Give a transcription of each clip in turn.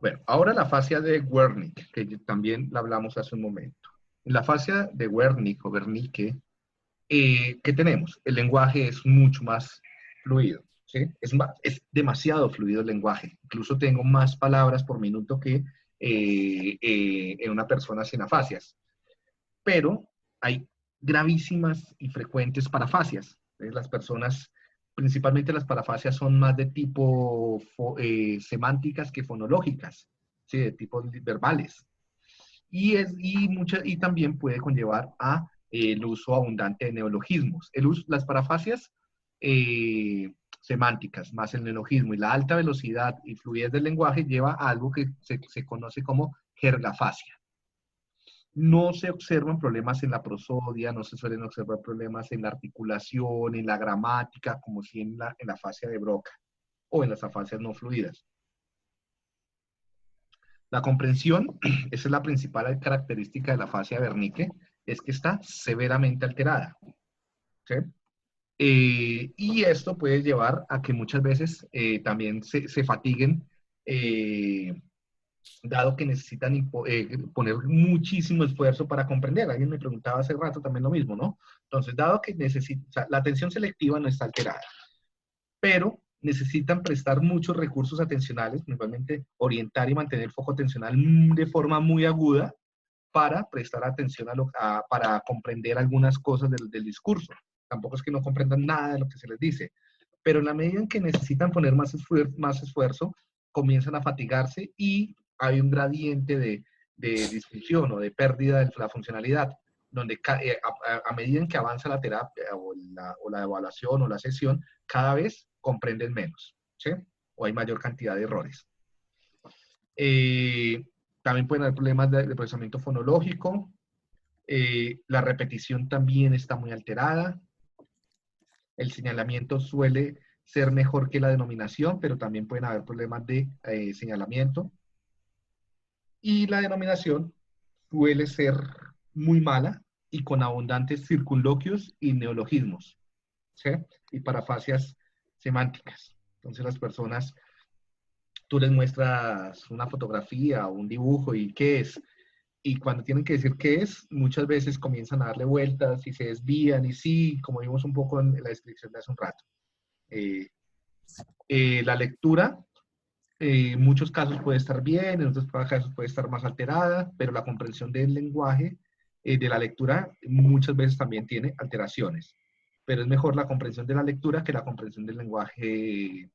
Bueno, ahora la fascia de Wernicke, que también la hablamos hace un momento. En la fascia de Wernicke o Wernicke, ¿qué tenemos? El lenguaje es mucho más fluido, ¿sí? Es demasiado fluido el lenguaje. Incluso tengo más palabras por minuto que en una persona sin afasias. Pero hay gravísimas y frecuentes parafasias. Las personas, principalmente las parafasias, son más de tipo semánticas que fonológicas, ¿sí? De tipo verbales. Y también puede conllevar a el uso abundante de neologismos. Las parafasias semánticas más el neologismo y la alta velocidad y fluidez del lenguaje lleva a algo que se conoce como jergafasia. No se observan problemas en la prosodia, no se suelen observar problemas en la articulación, en la gramática, como si en la fascia de Broca o en las afasias no fluidas. La comprensión, esa es la principal característica de la fascia de Wernicke, es que está severamente alterada. ¿Sí? Y esto puede llevar a que muchas veces también se fatiguen, dado que necesitan poner muchísimo esfuerzo para comprender. Alguien me preguntaba hace rato también lo mismo, ¿no? Entonces, dado que o sea, la atención selectiva no está alterada, pero necesitan prestar muchos recursos atencionales, principalmente orientar y mantener el foco atencional de forma muy aguda para prestar atención para comprender algunas cosas del discurso. Tampoco es que no comprendan nada de lo que se les dice, pero en la medida en que necesitan poner más esfuerzo, comienzan a fatigarse y hay un gradiente de disfunción o de pérdida de la funcionalidad, donde a medida en que avanza la terapia o la evaluación o la sesión, cada vez comprenden menos, ¿sí? O hay mayor cantidad de errores. Eh, También pueden haber problemas de procesamiento fonológico. La repetición también está muy alterada. El señalamiento suele ser mejor que la denominación, pero también pueden haber problemas de señalamiento. Y la denominación suele ser muy mala y con abundantes circunloquios y neologismos, ¿sí? Y parafasias semánticas. Entonces las personas, tú les muestras una fotografía o un dibujo y qué es, y cuando tienen que decir qué es, muchas veces comienzan a darle vueltas y se desvían y sí, como vimos un poco en la descripción de hace un rato. Eh, la lectura, en muchos casos puede estar bien, en otros casos puede estar más alterada, pero la comprensión del lenguaje, de la lectura, muchas veces también tiene alteraciones. Pero es mejor la comprensión de la lectura que la comprensión del lenguaje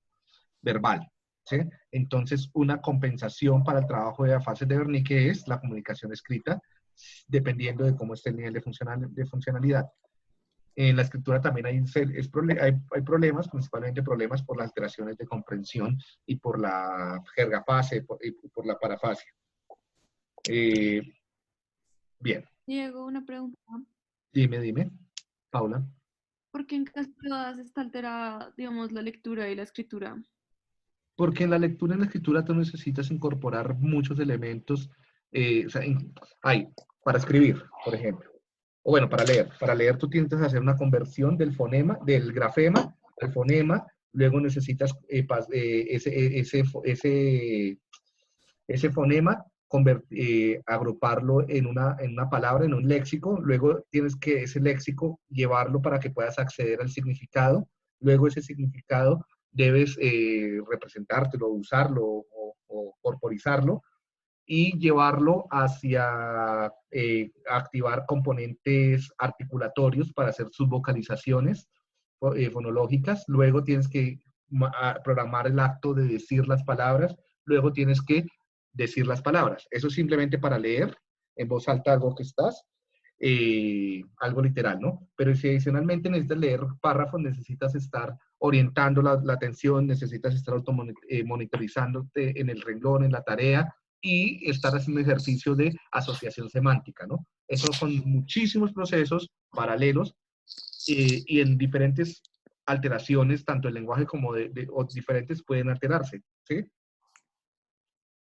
verbal. ¿Sí? Entonces, una compensación para el trabajo de afases de Wernicke es la comunicación escrita, dependiendo de cómo esté el nivel de funcionalidad. En la escritura también hay problemas, principalmente problemas por las alteraciones de comprensión y por la jergafase y por la parafasia. Eh, Bien, Diego, una pregunta. dime, Paula. ¿Por qué en casi todas está alterada, digamos, la lectura y la escritura? Porque en la lectura y en la escritura tú necesitas incorporar muchos elementos, o sea, hay para escribir, por ejemplo, o bueno, para leer. Para leer tú tienes que hacer una conversión del fonema, del grafema al fonema, luego necesitas ese fonema, agruparlo en una palabra, en un léxico, luego tienes que ese léxico llevarlo para que puedas acceder al significado, luego ese significado debes representártelo, usarlo o corporizarlo y llevarlo hacia activar componentes articulatorios para hacer sus vocalizaciones fonológicas. Luego tienes que programar el acto de decir las palabras. Luego tienes que decir las palabras. Eso es simplemente para leer en voz alta algo que estás, algo literal, ¿no? Pero si adicionalmente necesitas leer párrafos, necesitas estar orientando la atención, necesitas estar monitorizándote en el renglón, en la tarea, y estar haciendo ejercicio de asociación semántica, ¿no? Esos son muchísimos procesos paralelos y en diferentes alteraciones, tanto el lenguaje como o diferentes pueden alterarse, ¿sí?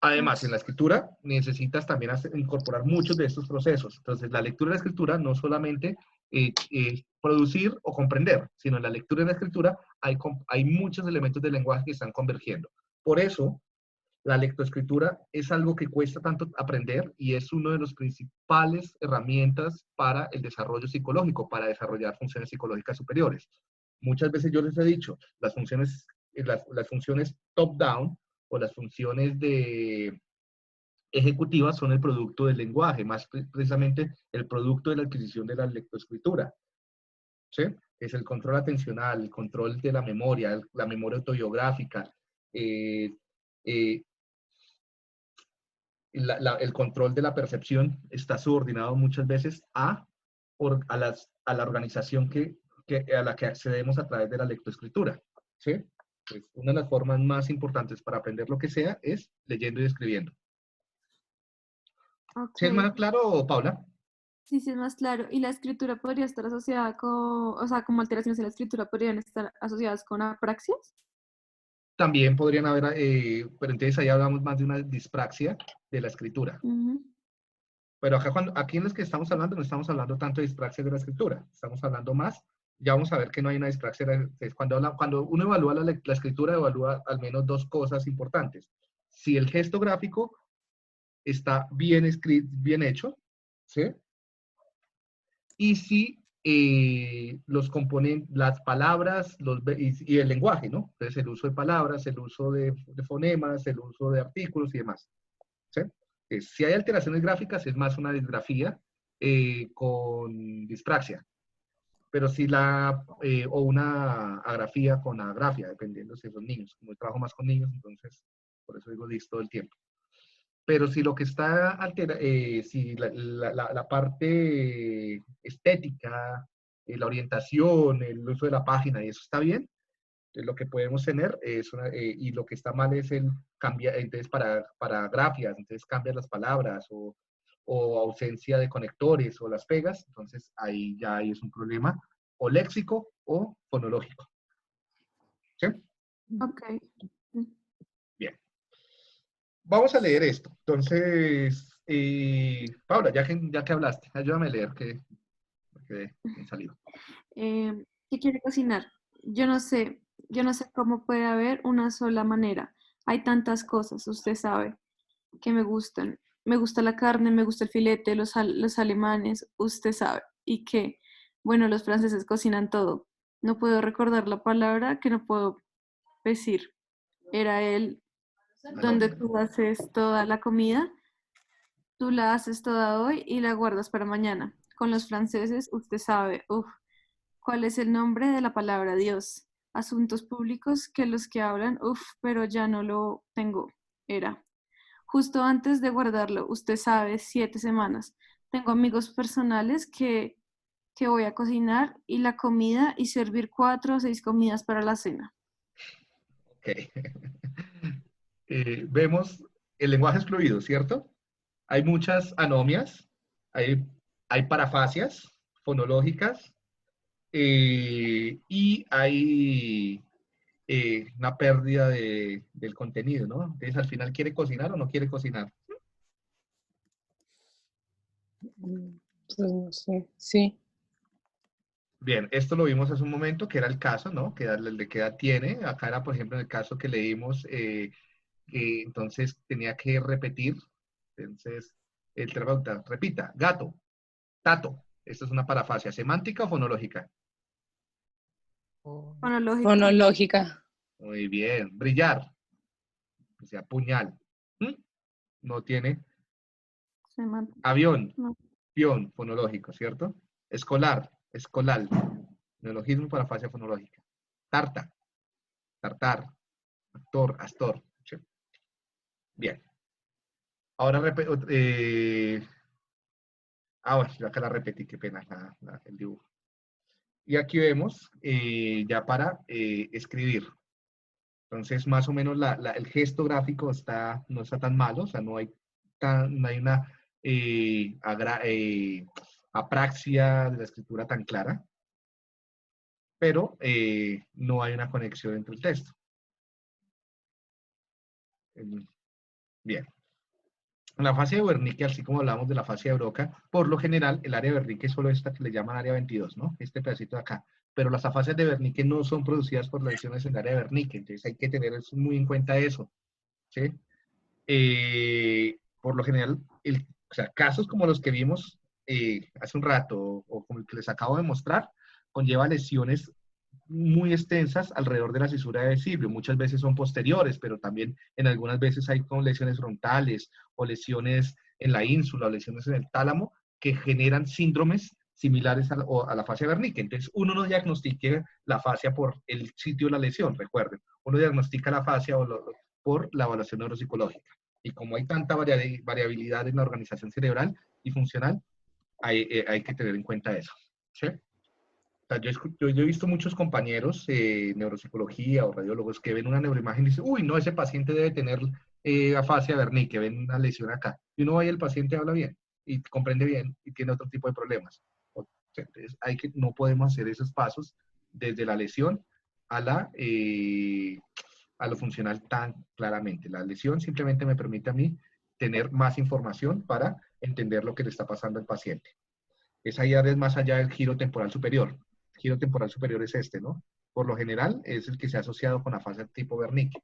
Además, en la escritura necesitas también incorporar muchos de estos procesos. Entonces, la lectura y la escritura no solamente producir o comprender, sino en la lectura y la escritura hay muchos elementos del lenguaje que están convergiendo. Por eso, La lectoescritura es algo que cuesta tanto aprender y es una de las principales herramientas para el desarrollo psicológico, para desarrollar funciones psicológicas superiores. Muchas veces yo les he dicho, las funciones top-down o las funciones ejecutivas son el producto del lenguaje, más precisamente el producto de la adquisición de la lectoescritura. ¿Sí? Es el control atencional, el control de la memoria autobiográfica, eh, eh, el control de la percepción está subordinado muchas veces a la organización a la que accedemos a través de la lectoescritura. ¿Sí? Pues una de las formas más importantes para aprender lo que sea es leyendo y escribiendo. Ok. ¿Sí es más claro, Paula? Sí, sí, es más claro. ¿Y la escritura podría estar asociada con, o sea, como alteraciones en la escritura podrían estar asociadas con apraxias? También podrían haber, pero entonces ahí hablamos más de una dispraxia de la escritura. Ujú. Pero acá aquí en los que estamos hablando, no estamos hablando tanto de dispraxia de la escritura, estamos hablando más, ya vamos a ver que no hay una dispraxia, cuando uno evalúa la escritura, evalúa al menos dos cosas importantes. Si el gesto gráfico está bien escrito, bien hecho, ¿sí? Y si los componentes, las palabras y el lenguaje, ¿no? Entonces el uso de palabras, el uso de fonemas, el uso de artículos y demás. ¿Sí? Si hay alteraciones gráficas, es más una disgrafía con dispraxia. Pero si o una agrafía con agrafia, dependiendo si son niños. Como yo trabajo más con niños, entonces por eso digo dis todo el tiempo. Pero si lo que está si la parte estética, la orientación, el uso de la página, y eso está bien, lo que podemos tener es y lo que está mal es el cambiar, entonces para grafias, entonces cambias las palabras o ausencia de conectores o las pegas, entonces ahí ya es un problema o léxico o fonológico. ¿Sí? Ok. Bien. Vamos a leer esto. Entonces, Paula, ya que hablaste, ayúdame a leer que me quedé en salido. ¿Qué quiere cocinar? Yo no sé cómo puede haber una sola manera. Hay tantas cosas, usted sabe, que me gustan. Me gusta la carne, me gusta el filete, los alemanes, usted sabe. Y que, bueno, los franceses cocinan todo. No puedo recordar la palabra que no puedo decir. Era el donde Alonso. tú haces toda la comida, tú la haces toda hoy y la guardas para mañana. Con los franceses, usted sabe, uff, ¿cuál es el nombre de la palabra Dios? Asuntos públicos que los que hablan, uff, pero ya no lo tengo. Era. Justo antes de guardarlo, usted sabe, 7 semanas. Tengo amigos personales que voy a cocinar y la comida y servir 4 o 6 comidas para la cena. Ok. Vemos, el lenguaje es fluido, ¿cierto? Hay muchas anomias, hay, hay parafasias fonológicas y hay una pérdida del contenido, ¿no? Entonces, al final, ¿quiere cocinar o no quiere cocinar? Pues no sé, sí. Bien, esto lo vimos hace un momento, que era el caso, ¿no? Que el de qué edad tiene. Acá era, por ejemplo, en el caso que leímos, que entonces tenía que repetir. Entonces, el terapeuta, repita, gato, tato. Esto es una parafasia, ¿semántica o fonológica? Cronológica. Fonológica. Muy bien. Brillar, o sea, puñal. ¿Mm? No tiene. Semántica. Avión, No. pion, fonológico, ¿cierto? Escolar, escolal, neologismo para fase fonológica. Tarta, tartar, actor, astor. ¿Sí? Bien. Ahora, bueno, yo acá la repetí, qué pena el dibujo. Y aquí vemos ya para escribir. Entonces, más o menos el gesto gráfico no está tan malo, o sea, no hay una apraxia de la escritura tan clara, pero no hay una conexión entre el texto. Bien. En la fase de Wernicke, así como hablamos de la fase de Broca, por lo general, el área de Wernicke es solo esta que le llaman área 22, ¿no? Este pedacito de acá. Pero las afasias de Wernicke no son producidas por lesiones en el área de Wernicke, entonces hay que tener muy en cuenta eso, ¿sí? Por lo general, o sea, casos como los que vimos hace un rato o como el que les acabo de mostrar, conlleva lesiones muy extensas alrededor de la cisura de vesíbrio. Muchas veces son posteriores, pero también en algunas veces hay con lesiones frontales o lesiones en la ínsula o lesiones en el tálamo que generan síndromes similares a la fascia Wernicke. Entonces, uno no diagnostica la fascia por el sitio de la lesión, recuerden. Uno diagnostica la fascia por la evaluación neuropsicológica. Y como hay tanta variabilidad en la organización cerebral y funcional, hay que tener en cuenta eso. ¿Sí? O sea, yo he visto muchos compañeros neuropsicología o radiólogos que ven una neuroimagen y dicen, uy, no, ese paciente debe tener afasia Wernicke, ven una lesión acá. Y uno va y el paciente habla bien y comprende bien y tiene otro tipo de problemas. Entonces, no podemos hacer esos pasos desde la lesión a lo funcional tan claramente. La lesión simplemente me permite a mí tener más información para entender lo que le está pasando al paciente. Esa área es más allá del giro temporal superior. El giro temporal superior es este, ¿no? Por lo general es el que se ha asociado con la fase tipo Wernicke.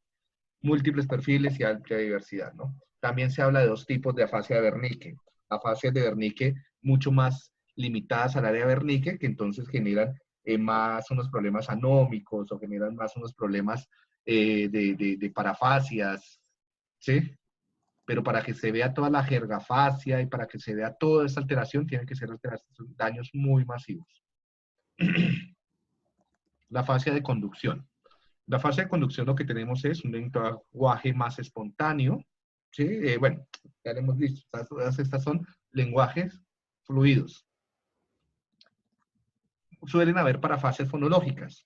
Múltiples perfiles y amplia diversidad, ¿no? También se habla de dos tipos de afasia de Wernicke. Afasias de Wernicke mucho más limitadas al área de Wernicke, que entonces generan más unos problemas anómicos o generan más unos problemas de parafasias, ¿sí? Pero para que se vea toda la jergafasia y para que se vea toda esta alteración, tienen que ser daños muy masivos. La fascia de conducción. La fascia de conducción lo que tenemos es un lenguaje más espontáneo, ¿sí? Bueno, ya lo hemos visto, todas estas son lenguajes fluidos. Suelen haber parafasias fonológicas.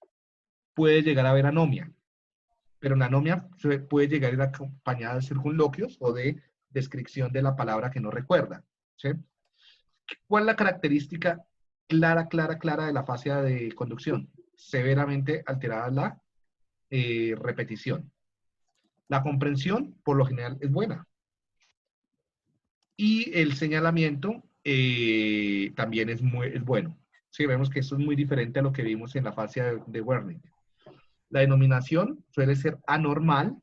Puede llegar a haber anomia, pero la anomia puede llegar a ir acompañada de circunloquios o de descripción de la palabra que no recuerda, ¿sí? ¿Cuál es la característica clara de la fascia de conducción? Severamente alterada la repetición. La comprensión, por lo general, es buena. Y el señalamiento también es bueno. Sí, vemos que esto es muy diferente a lo que vimos en la fascia de Wernicke. La denominación suele ser anormal,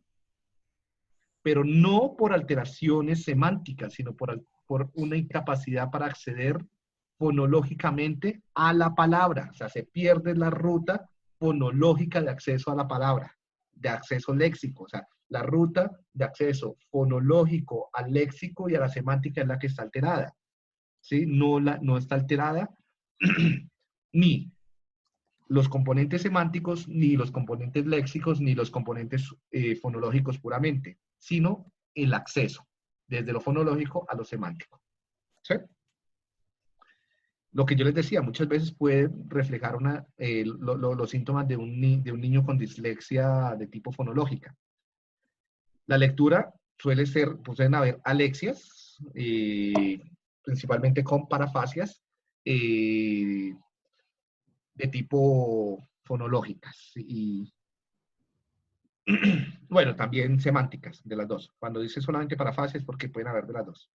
pero no por alteraciones semánticas, sino por una incapacidad para acceder fonológicamente a la palabra. O sea, se pierde la ruta fonológica de acceso a la palabra, de acceso léxico. O sea, la ruta de acceso fonológico al léxico y a la semántica es la que está alterada. ¿Sí? No está alterada ni los componentes semánticos, ni los componentes léxicos, ni los componentes fonológicos puramente, sino el acceso, desde lo fonológico a lo semántico. ¿Sí? Lo que yo les decía, muchas veces puede reflejar los síntomas de un niño con dislexia de tipo fonológica. La lectura pueden haber alexias, principalmente con parafasias, de tipo fonológicas y bueno, también semánticas de las dos. Cuando dice solamente parafasias es porque pueden haber de las dos.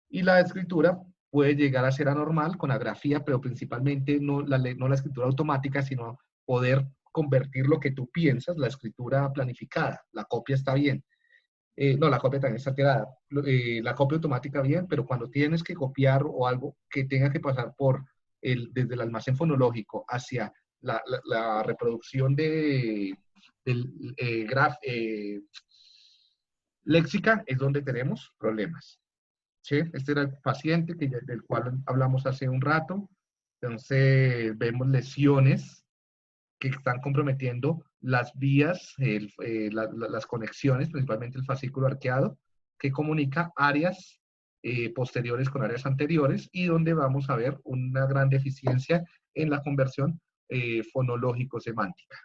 Y la escritura puede llegar a ser anormal con agrafía, pero principalmente no la escritura automática, sino poder convertir lo que tú piensas, la escritura planificada. La copia está bien. No, la copia también está alterada. La copia automática bien, pero cuando tienes que copiar o algo que tenga que pasar desde el almacén fonológico hacia la reproducción léxica, es donde tenemos problemas. ¿Sí? Este era el paciente del cual hablamos hace un rato. Entonces, vemos lesiones que están comprometiendo las vías, las conexiones, principalmente el fascículo arqueado, que comunica áreas posteriores con áreas anteriores y donde vamos a ver una gran deficiencia en la conversión fonológico-semántica.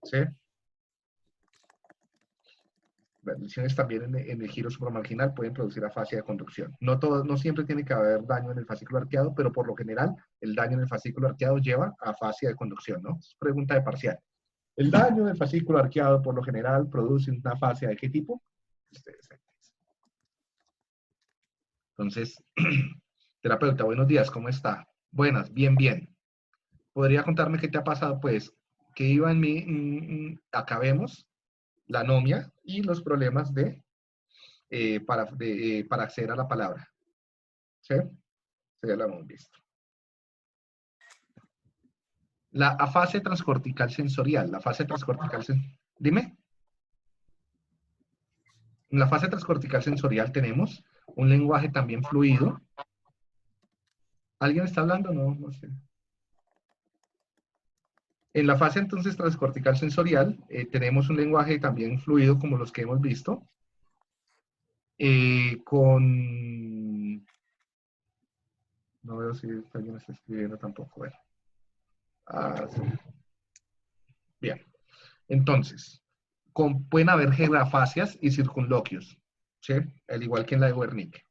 ¿Sí? Las lesiones también en el giro supramarginal pueden producir afasia de conducción. No siempre tiene que haber daño en el fascículo arqueado, pero por lo general el daño en el fascículo arqueado lleva a afasia de conducción, ¿no? Es pregunta de parcial. El daño del fascículo arqueado por lo general produce una afasia ¿de qué tipo? Entonces, terapeuta, buenos días, ¿cómo está? Buenas, bien, bien. ¿Podría contarme qué te ha pasado? Pues, que iba en mi, acabemos la anomia y los problemas de para acceder a la palabra. ¿Sí? Eso ya lo hemos visto. La afase transcortical sensorial. La fase transcortical Dime. En la fase transcortical sensorial tenemos un lenguaje también fluido. ¿Alguien está hablando? No, no sé. En la fase entonces transcortical sensorial tenemos un lenguaje también fluido como los que hemos visto. No veo si alguien está escribiendo tampoco. Bueno. Sí. Bien. Entonces, pueden haber gerafasias y circunloquios, ¿sí? Al igual que en la de Wernicke.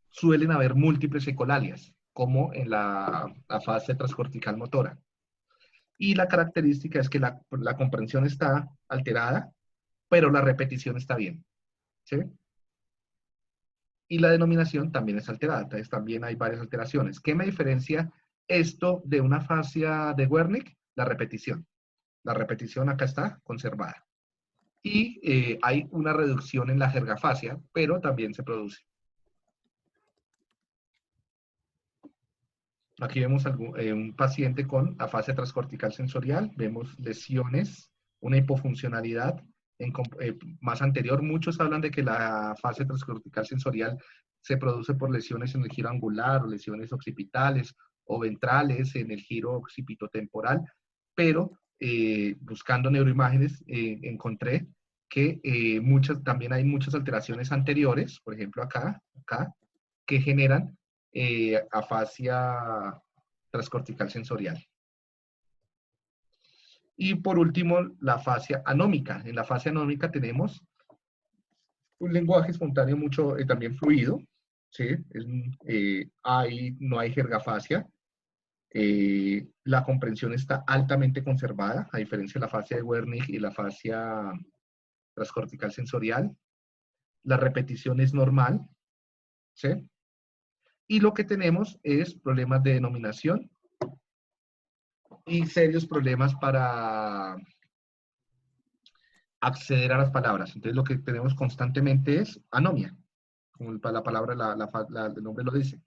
Suelen haber múltiples ecolalias, como en la fase transcortical motora. Y la característica es que la comprensión está alterada, pero la repetición está bien, ¿sí? Y la denominación también es alterada, entonces también hay varias alteraciones. ¿Qué me diferencia esto de una fascia de Wernicke? La repetición. La repetición acá está conservada. Y hay una reducción en la jergafasia, pero también se produce. Aquí vemos un paciente con afasia transcortical sensorial, vemos lesiones, una hipofuncionalidad más anterior. Muchos hablan de que la afasia transcortical sensorial se produce por lesiones en el giro angular o lesiones occipitales o ventrales en el giro occipitotemporal, pero buscando neuroimágenes encontré que también hay muchas alteraciones anteriores, por ejemplo acá, que generan afasia transcortical sensorial. Y por último, la afasia anómica. En la afasia anómica tenemos un lenguaje espontáneo también fluido, ¿sí? No hay jergafasia. La comprensión está altamente conservada, a diferencia de la afasia de Wernicke y la afasia transcortical sensorial. La repetición es normal, ¿sí? Y lo que tenemos es problemas de denominación y serios problemas para acceder a las palabras. Entonces lo que tenemos constantemente es anomia, como la palabra, el nombre lo dice.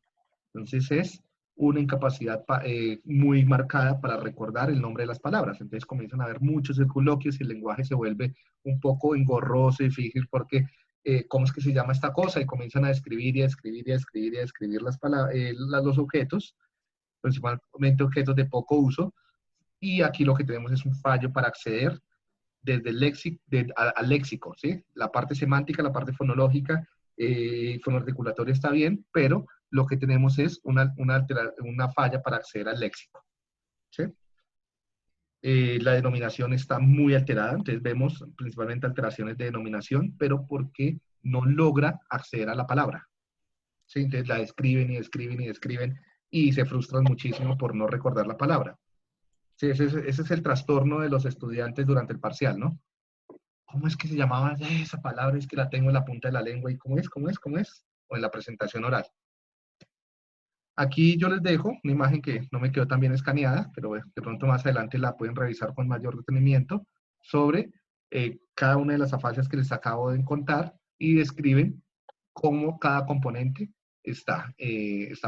Entonces es una incapacidad muy marcada para recordar el nombre de las palabras. Entonces comienzan a haber muchos circunloquios y el lenguaje se vuelve un poco engorroso y difícil porque ¿cómo es que se llama esta cosa? Y comienzan a escribir y a escribir y a escribir y a escribir los objetos, principalmente objetos de poco uso. Y aquí lo que tenemos es un fallo para acceder desde el al léxico, ¿sí? La parte semántica, la parte fonológica, fonoarticulatoria está bien, pero lo que tenemos es una falla para acceder al léxico, ¿sí? La denominación está muy alterada, entonces vemos principalmente alteraciones de denominación, pero porque no logra acceder a la palabra, ¿sí? Entonces la escriben y escriben y escriben y se frustran muchísimo por no recordar la palabra. Sí, ese es el trastorno de los estudiantes durante el parcial, ¿no? ¿Cómo es que se llamaba esa palabra? Es que la tengo en la punta de la lengua. ¿Y cómo es? O en la presentación oral. Aquí yo les dejo una imagen que no me quedó tan bien escaneada, pero de pronto más adelante la pueden revisar con mayor detenimiento sobre cada una de las afasias que les acabo de contar y describen cómo cada componente está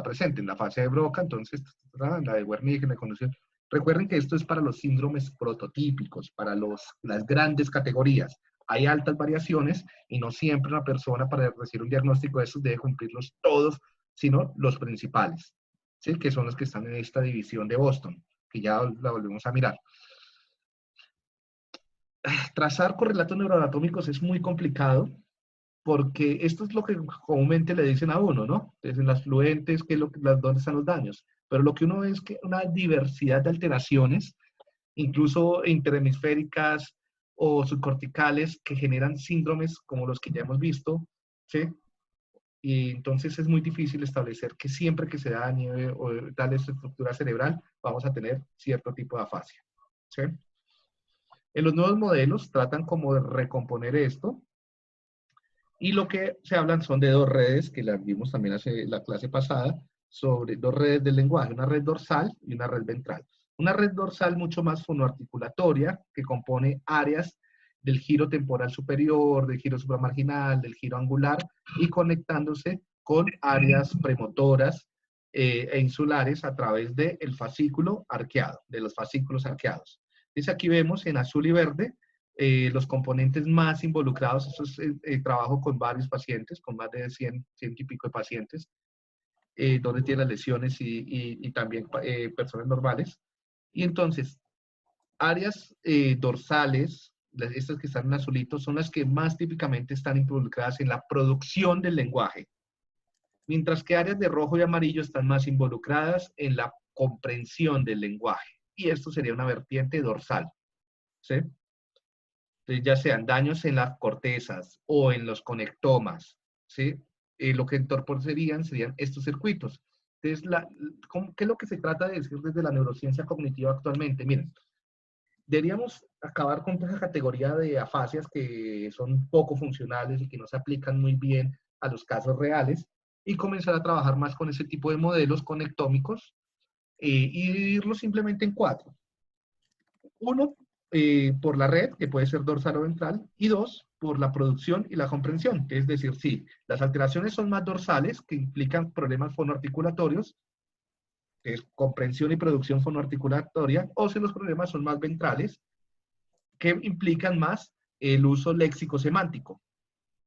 presente. En la fase de Broca, entonces, la de Wernicke, la conducción. Recuerden que esto es para los síndromes prototípicos, para las grandes categorías. Hay altas variaciones y no siempre una persona para recibir un diagnóstico de estos debe cumplirlos todos, sino los principales, ¿sí? Que son los que están en esta división de Boston, que ya la volvemos a mirar. Trazar correlatos neuroanatómicos es muy complicado, porque esto es lo que comúnmente le dicen a uno, ¿no? Dicen las fluentes, dónde están los daños. Pero lo que uno ve es que una diversidad de alteraciones, incluso interhemisféricas o subcorticales, que generan síndromes como los que ya hemos visto, ¿sí? Y entonces es muy difícil establecer que siempre que se dañe o tal estructura cerebral, vamos a tener cierto tipo de afasia, ¿sí? En los nuevos modelos tratan como de recomponer esto, y lo que se hablan son de dos redes, que las vimos también hace la clase pasada, sobre dos redes del lenguaje, una red dorsal y una red ventral. Una red dorsal mucho más fonoarticulatoria, que compone áreas del giro temporal superior, del giro supramarginal, del giro angular, y conectándose con áreas premotoras e insulares a través del fascículo arqueado, de los fascículos arqueados. Entonces aquí vemos en azul y verde los componentes más involucrados. Eso es trabajo con varios pacientes, con más de 100 y pico de pacientes, donde tienen lesiones y también personas normales. Y entonces, áreas dorsales, estas que están en azulito, son las que más típicamente están involucradas en la producción del lenguaje, mientras que áreas de rojo y amarillo están más involucradas en la comprensión del lenguaje. Y esto sería una vertiente dorsal, ¿sí? Entonces, ya sean daños en las cortezas o en los conectomas, ¿sí? Lo que entorpecerían serían estos circuitos. Entonces, ¿qué es lo que se trata de decir desde la neurociencia cognitiva actualmente? Miren, deberíamos acabar con esa categoría de afasias que son poco funcionales y que no se aplican muy bien a los casos reales y comenzar a trabajar más con ese tipo de modelos conectómicos y dividirlos simplemente en 4. Uno, por la red, que puede ser dorsal o ventral, y 2, por la producción y la comprensión. Es decir, si las alteraciones son más dorsales, que implican problemas fonoarticulatorios, es comprensión y producción fonoarticulatoria, o si los problemas son más ventrales, que implican más el uso léxico-semántico,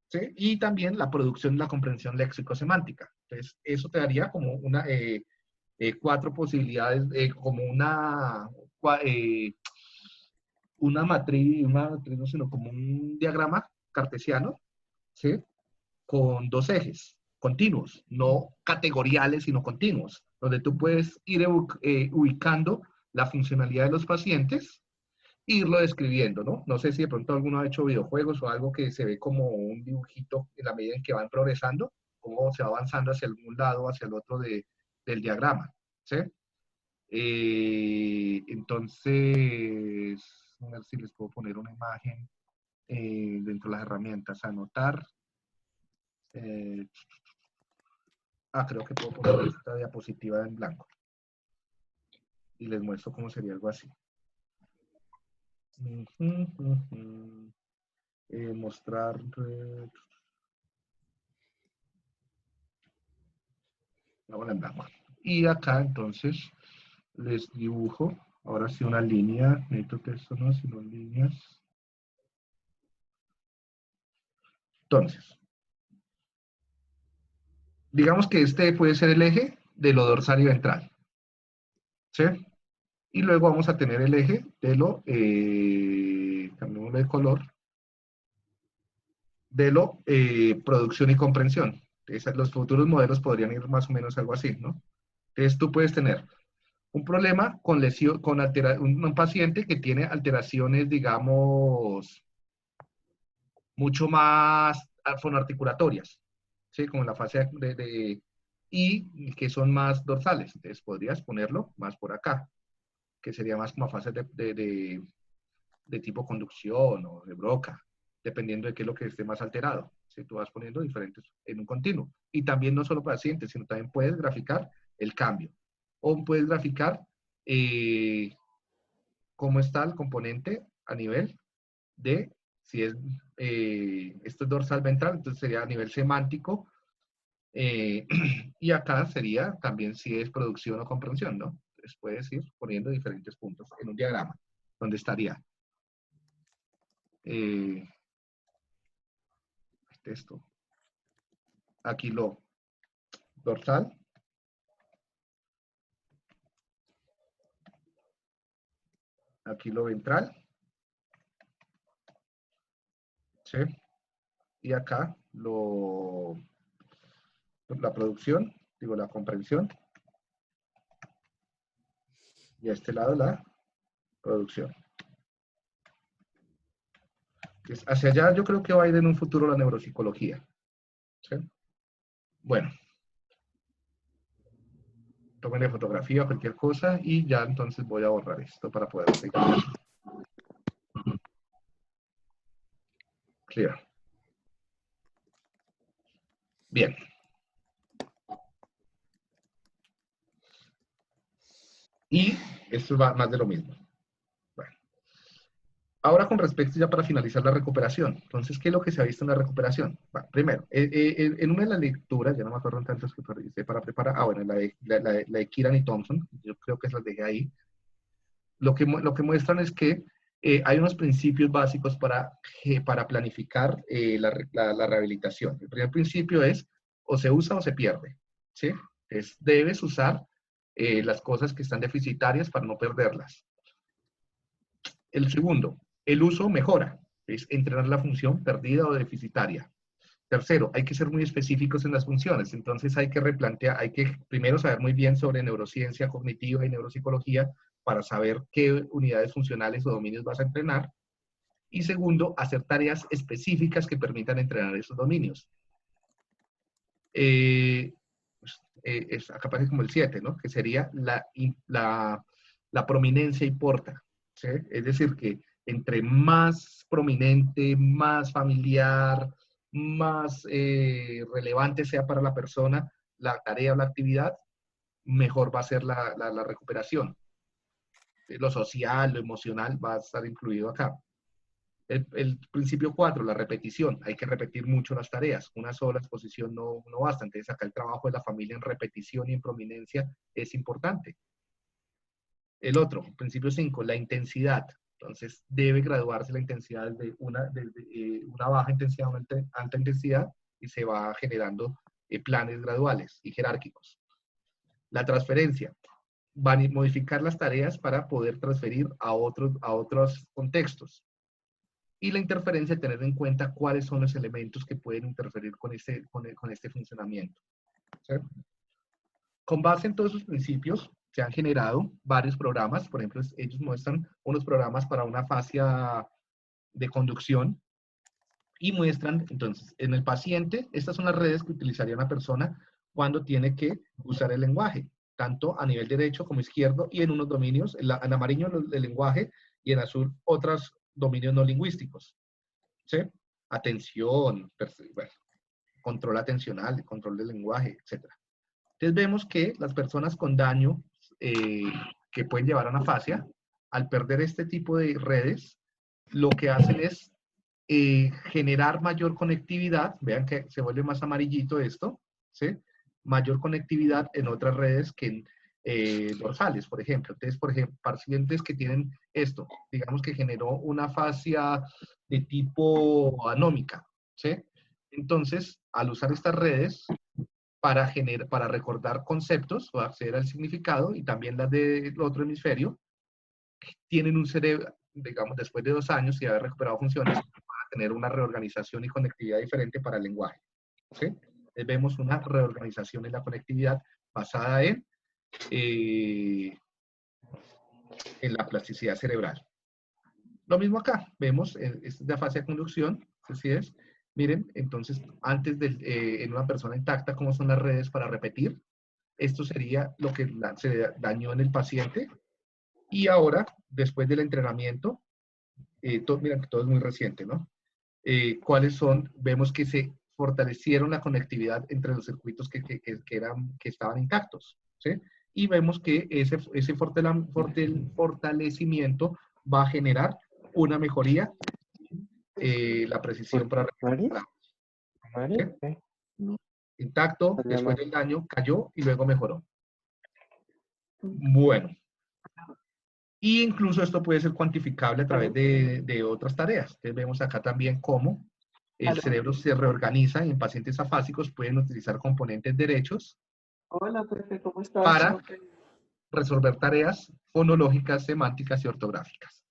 ¿sí? Y también la producción y la comprensión léxico-semántica. Entonces, eso te daría como 4 posibilidades, como una matriz, no, sino como un diagrama cartesiano, ¿sí? Con 2 ejes continuos, no categoriales, sino continuos, donde tú puedes ir ubicando la funcionalidad de los pacientes e irlo describiendo, ¿no? No sé si de pronto alguno ha hecho videojuegos o algo que se ve como un dibujito en la medida en que van progresando, cómo se va avanzando hacia algún lado o hacia el otro del diagrama, ¿sí? Entonces, a ver si les puedo poner una imagen dentro de las herramientas. Anotar. Creo que puedo poner esta diapositiva en blanco. Y les muestro cómo sería algo así. Mostrar. Vamos en blanco. Y acá entonces les dibujo. Ahora sí una línea. Necesito texto, no, sino líneas. Entonces, digamos que este puede ser el eje de lo dorsal y ventral, ¿sí? Y luego vamos a tener el eje de lo, cambiémosle de color, de lo producción y comprensión. Entonces, los futuros modelos podrían ir más o menos algo así, ¿no? Entonces, tú puedes tener un problema con lesión, un paciente que tiene alteraciones, digamos, mucho más fonoarticulatorias, ¿sí? Como en la fase y que son más dorsales. Entonces, podrías ponerlo más por acá, que sería más como fases de tipo conducción o de Broca, dependiendo de qué es lo que esté más alterado. Si tú vas poniendo diferentes en un continuo. Y también no solo pacientes, sino también puedes graficar el cambio. O puedes graficar cómo está el componente a nivel de, si es, esto es dorsal ventral, entonces sería a nivel semántico. Y acá sería también si es producción o comprensión, ¿no? Entonces puedes ir poniendo diferentes puntos en un diagrama, donde estaría esto. Aquí lo dorsal. Aquí lo ventral. ¿Sí? Y acá la producción, digo la comprensión. Y a este lado la producción. Entonces, hacia allá yo creo que va a ir en un futuro la neuropsicología. ¿Sí? Bueno. Tómenle fotografía o cualquier cosa y ya entonces voy a borrar esto para poder explicar. Clear. Bien. Y esto va más de lo mismo. Bueno. Ahora con respecto ya para finalizar la recuperación. Entonces, ¿qué es lo que se ha visto en la recuperación? Bueno, primero, en una de las lecturas, ya no me acuerdo en tantas que hice para preparar, bueno, la de Kieran y Thompson, yo creo que las dejé ahí, lo que muestran es que hay unos principios básicos para planificar la rehabilitación. El primer principio es, o se usa o se pierde, ¿sí? Debes usar las cosas que están deficitarias para no perderlas. El segundo, el uso mejora, es entrenar la función perdida o deficitaria. Tercero, hay que ser muy específicos en las funciones, entonces hay que replantear, hay que primero saber muy bien sobre neurociencia cognitiva y neuropsicología para saber qué unidades funcionales o dominios vas a entrenar. Y segundo, hacer tareas específicas que permitan entrenar esos dominios. Acá aparece como el 7, ¿no? Que sería la prominencia importa, ¿sí? Es decir, que entre más prominente, más familiar, más relevante sea para la persona la tarea o la actividad, mejor va a ser la recuperación. Lo social, lo emocional va a estar incluido acá. El principio 4, la repetición. Hay que repetir mucho las tareas. Una sola exposición no basta. Entonces acá el trabajo de la familia en repetición y en prominencia es importante. El otro, principio 5, la intensidad. Entonces debe graduarse la intensidad de una baja intensidad a una alta intensidad y se va generando planes graduales y jerárquicos. La transferencia. Van a modificar las tareas para poder transferir a otros contextos. Y la interferencia, tener en cuenta cuáles son los elementos que pueden interferir con este funcionamiento. ¿Sí? Con base en todos esos principios, se han generado varios programas. Por ejemplo, ellos muestran unos programas para una fascia de conducción y muestran, entonces, en el paciente, estas son las redes que utilizaría una persona cuando tiene que usar el lenguaje, tanto a nivel derecho como izquierdo y en unos dominios, en amarillo el lenguaje y en azul otros dominios no lingüísticos. ¿Sí? Atención, bueno, control atencional, control del lenguaje, etc. Entonces vemos que las personas con daño que pueden llevar a anafasia, al perder este tipo de redes, lo que hacen es generar mayor conectividad, vean que se vuelve más amarillito esto, ¿sí? Mayor conectividad en otras redes que en dorsales, por ejemplo. Entonces, por ejemplo, pacientes que tienen esto, digamos que generó una fascia de tipo anómica, ¿sí? Entonces, al usar estas redes para recordar conceptos o acceder al significado y también las del otro hemisferio, tienen un cerebro, digamos, después de 2 años y haber recuperado funciones, van a tener una reorganización y conectividad diferente para el lenguaje. ¿Sí? Entonces vemos una reorganización en la conectividad basada en la plasticidad cerebral. Lo mismo acá, vemos, esta es la fase de conducción, así es. Miren, entonces, antes en una persona intacta, ¿cómo son las redes para repetir? Esto sería lo que se dañó en el paciente. Y ahora, después del entrenamiento, miren que todo es muy reciente, ¿no? ¿Cuáles son? Vemos que se fortalecieron la conectividad entre los circuitos que estaban intactos, ¿sí? Y vemos que ese fortalecimiento va a generar una mejoría, la precisión para recuperar. ¿Sí? Intacto, después del daño, cayó y luego mejoró. Bueno. Y incluso esto puede ser cuantificable a través de otras tareas. Entonces vemos acá también cómo el cerebro se reorganiza y en pacientes afásicos pueden utilizar componentes derechos. Hola, Pepe, ¿cómo estás? Para resolver tareas fonológicas, semánticas y ortográficas.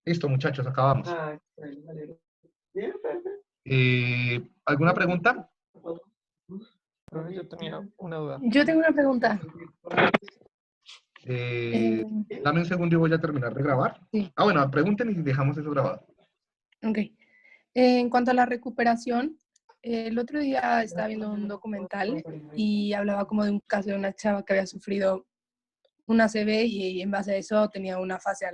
Listo, muchachos, acabamos. Bien, Pepe. ¿Alguna pregunta? Yo tenía una duda. Yo tengo una pregunta. Dame un segundo y voy a terminar de grabar. Sí. Bueno, pregunten y dejamos eso grabado. Ok. En cuanto a la recuperación, el otro día estaba viendo un documental y hablaba como de un caso de una chava que había sufrido una ACV y en base a eso tenía una fase